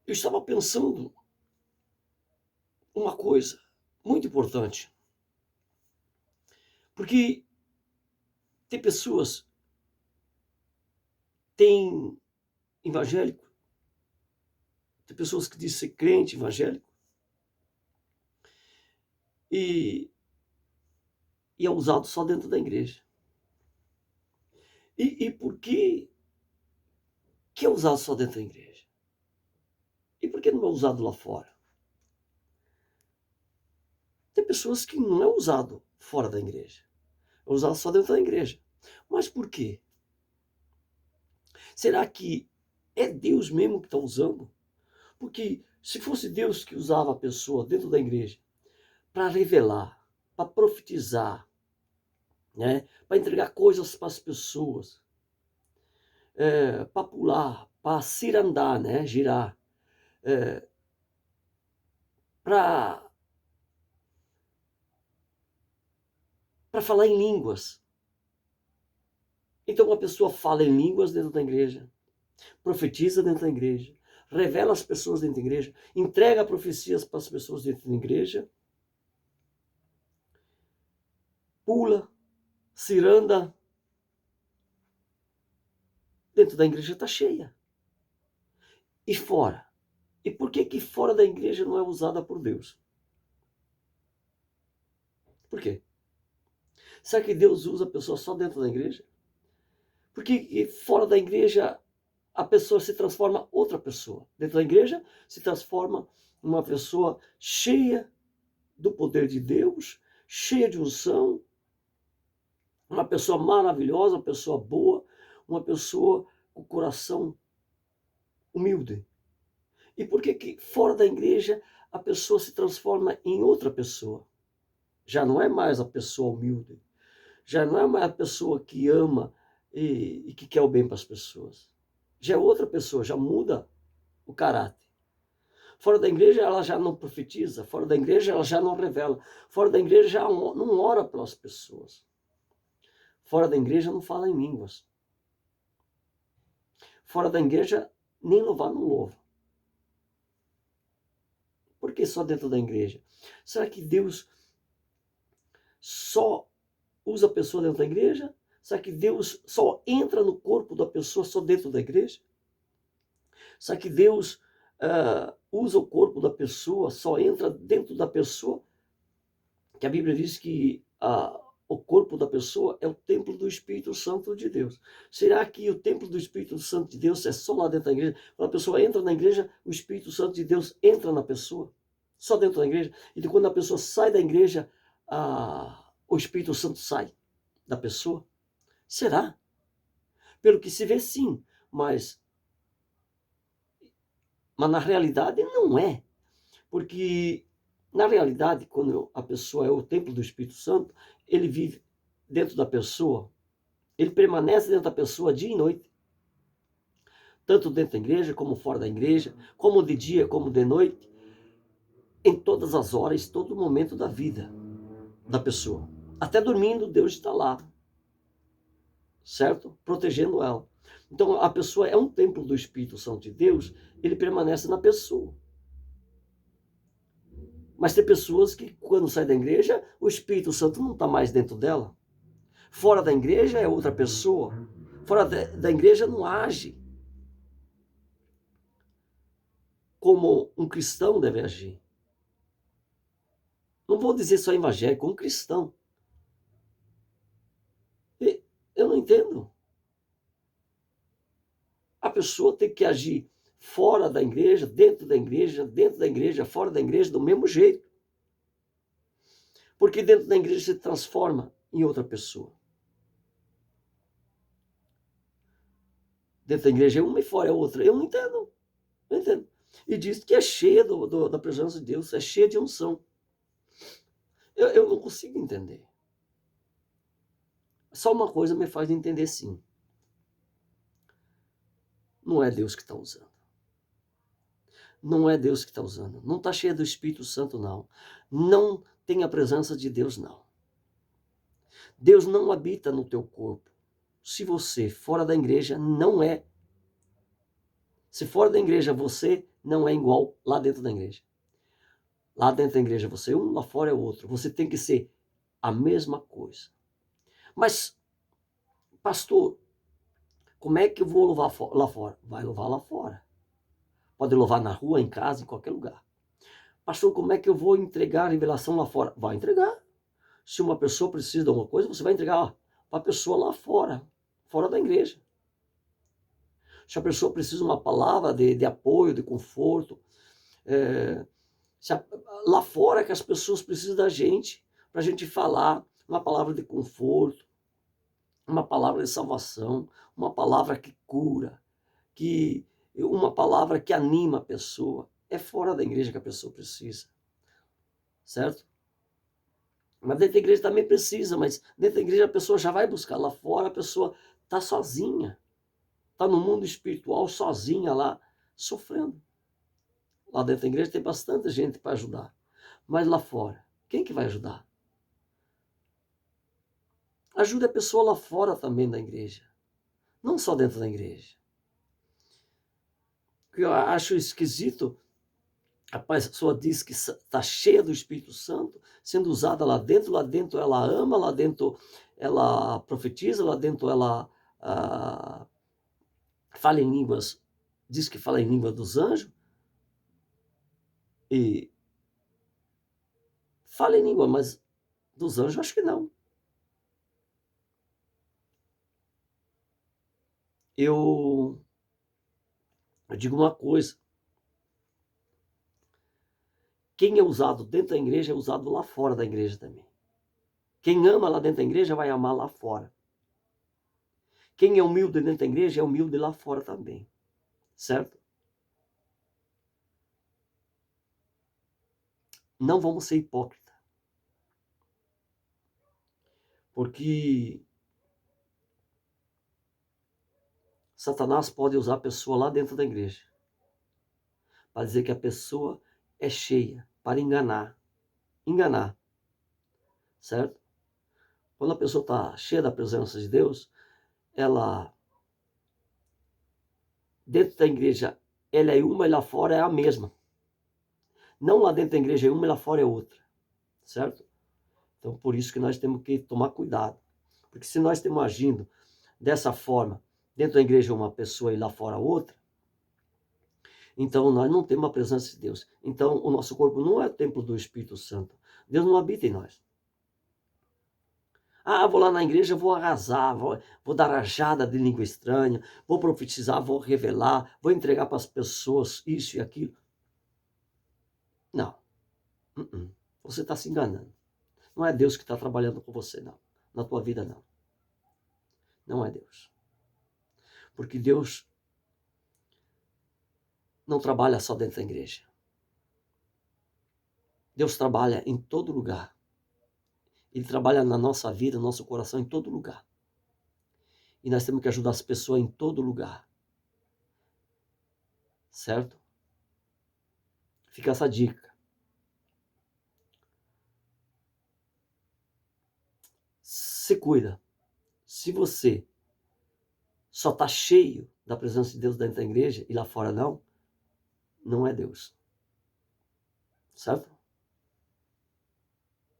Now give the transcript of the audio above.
eu estava pensando uma coisa muito importante, porque tem pessoas, tem evangélico, tem pessoas que dizem ser crente evangélico e, e é usado só dentro da igreja. E por que é usado só dentro da igreja? E por que não é usado lá fora? Tem pessoas que não é usado fora da igreja, é usado só dentro da igreja. Mas por quê? Será que é Deus mesmo que está usando? Porque se fosse Deus que usava a pessoa dentro da igreja para revelar, para profetizar, né, para entregar coisas para as pessoas, para pular, para cirandar, né, girar, para falar em línguas. Então uma pessoa fala em línguas dentro da igreja, profetiza dentro da igreja, revela as pessoas dentro da igreja, entrega profecias para as pessoas dentro da igreja, pula, ciranda, dentro da igreja está cheia. E fora? E por que fora da igreja não é usada por Deus? Por quê? Será que Deus usa a pessoa só dentro da igreja? Porque fora da igreja a pessoa se transforma outra pessoa. Dentro da igreja se transforma uma pessoa cheia do poder de Deus, cheia de unção, uma pessoa maravilhosa, uma pessoa boa, uma pessoa com coração humilde. E por que fora da igreja a pessoa se transforma em outra pessoa? Já não é mais a pessoa humilde, já não é mais a pessoa que ama e que quer o bem para as pessoas. Já é outra pessoa, já muda o caráter. Fora da igreja ela já não profetiza, fora da igreja ela já não revela, fora da igreja já não ora pelas pessoas. Fora da igreja não fala em línguas. Fora da igreja nem louvar não louva. Por que só dentro da igreja? Será que Deus só usa a pessoa dentro da igreja? Será que Deus só entra no corpo da pessoa só dentro da igreja? Será que Deus usa o corpo da pessoa, só entra dentro da pessoa? Que a Bíblia diz que o corpo da pessoa é o templo do Espírito Santo de Deus. Será que o templo do Espírito Santo de Deus é só lá dentro da igreja? Quando a pessoa entra na igreja, o Espírito Santo de Deus entra na pessoa? Só dentro da igreja? E quando a pessoa sai da igreja, o Espírito Santo sai da pessoa? Será? Pelo que se vê, sim, mas na realidade não é. Porque, na realidade, quando a pessoa é o templo do Espírito Santo, ele vive dentro da pessoa, ele permanece dentro da pessoa dia e noite. Tanto dentro da igreja, como fora da igreja, como de dia, como de noite, em todas as horas, todo momento da vida da pessoa. Até dormindo, Deus está lá, certo? Protegendo ela. Então, a pessoa é um templo do Espírito Santo de Deus, ele permanece na pessoa. Mas tem pessoas que, quando saem da igreja, o Espírito Santo não está mais dentro dela. Fora da igreja é outra pessoa. Fora da igreja não age como um cristão deve agir. Não vou dizer só evangélico, um cristão. E eu não entendo. A pessoa tem que agir fora da igreja, dentro da igreja, fora da igreja, do mesmo jeito. Porque dentro da igreja se transforma em outra pessoa. Dentro da igreja é uma e fora é outra. Eu não entendo. Não entendo. E diz que é cheia da presença de Deus, é cheia de unção. Eu não consigo entender. Só uma coisa me faz entender sim. Não é Deus que está usando. Não é Deus que está usando. Não está cheia do Espírito Santo, não. Não tem a presença de Deus, não. Deus não habita no teu corpo. Se você, fora da igreja, não é. Se fora da igreja você não é igual lá dentro da igreja. Lá dentro da igreja você é um, lá fora é outro. Você tem que ser a mesma coisa. Mas, pastor, como é que eu vou louvar lá fora? Vai louvar lá fora. Pode louvar na rua, em casa, em qualquer lugar. Pastor, como é que eu vou entregar a revelação lá fora? Vai entregar. Se uma pessoa precisa de alguma coisa, você vai entregar para a pessoa lá fora, fora da igreja. Se a pessoa precisa de uma palavra de apoio, de conforto, lá fora que as pessoas precisam da gente, para a gente falar uma palavra de conforto, uma palavra de salvação, uma palavra que cura, uma palavra que anima a pessoa. É fora da igreja que a pessoa precisa, certo? Mas dentro da igreja também precisa, mas dentro da igreja a pessoa já vai buscar. Lá fora a pessoa está sozinha, está no mundo espiritual sozinha lá, sofrendo. Lá dentro da igreja tem bastante gente para ajudar. Mas lá fora, quem que vai ajudar? Ajude a pessoa lá fora também da igreja. Não só dentro da igreja. O que eu acho esquisito, a pessoa diz que está cheia do Espírito Santo, sendo usada lá dentro ela ama, lá dentro ela profetiza, lá dentro ela fala em línguas, diz que fala em língua dos anjos, e fala em língua, mas dos anjos acho que não. Eu digo uma coisa, quem é usado dentro da igreja é usado lá fora da igreja também. Quem ama lá dentro da igreja vai amar lá fora. Quem é humilde dentro da igreja é humilde lá fora também. Certo? Não vamos ser hipócritas. Porque Satanás pode usar a pessoa lá dentro da igreja para dizer que a pessoa é cheia, para enganar. Enganar. Certo? Quando a pessoa está cheia da presença de Deus, ela, dentro da igreja, ela é uma e lá fora é a mesma. Não lá dentro da igreja é uma e lá fora é outra. Certo? Então, por isso que nós temos que tomar cuidado. Porque se nós estamos agindo dessa forma, dentro da igreja uma pessoa e lá fora outra, então nós não temos a presença de Deus. Então, o nosso corpo não é o templo do Espírito Santo. Deus não habita em nós. Ah, vou lá na igreja, vou arrasar, vou dar rajada de língua estranha, vou profetizar, vou revelar, vou entregar para as pessoas isso e aquilo. Não. Você está se enganando. Não é Deus que está trabalhando com você, não. Na tua vida, não. Não é Deus. Porque Deus não trabalha só dentro da igreja. Deus trabalha em todo lugar. Ele trabalha na nossa vida, no nosso coração, em todo lugar. E nós temos que ajudar as pessoas em todo lugar. Certo? Fica essa dica. Se cuida. Se você só está cheio da presença de Deus dentro da igreja e lá fora não, não é Deus. Certo?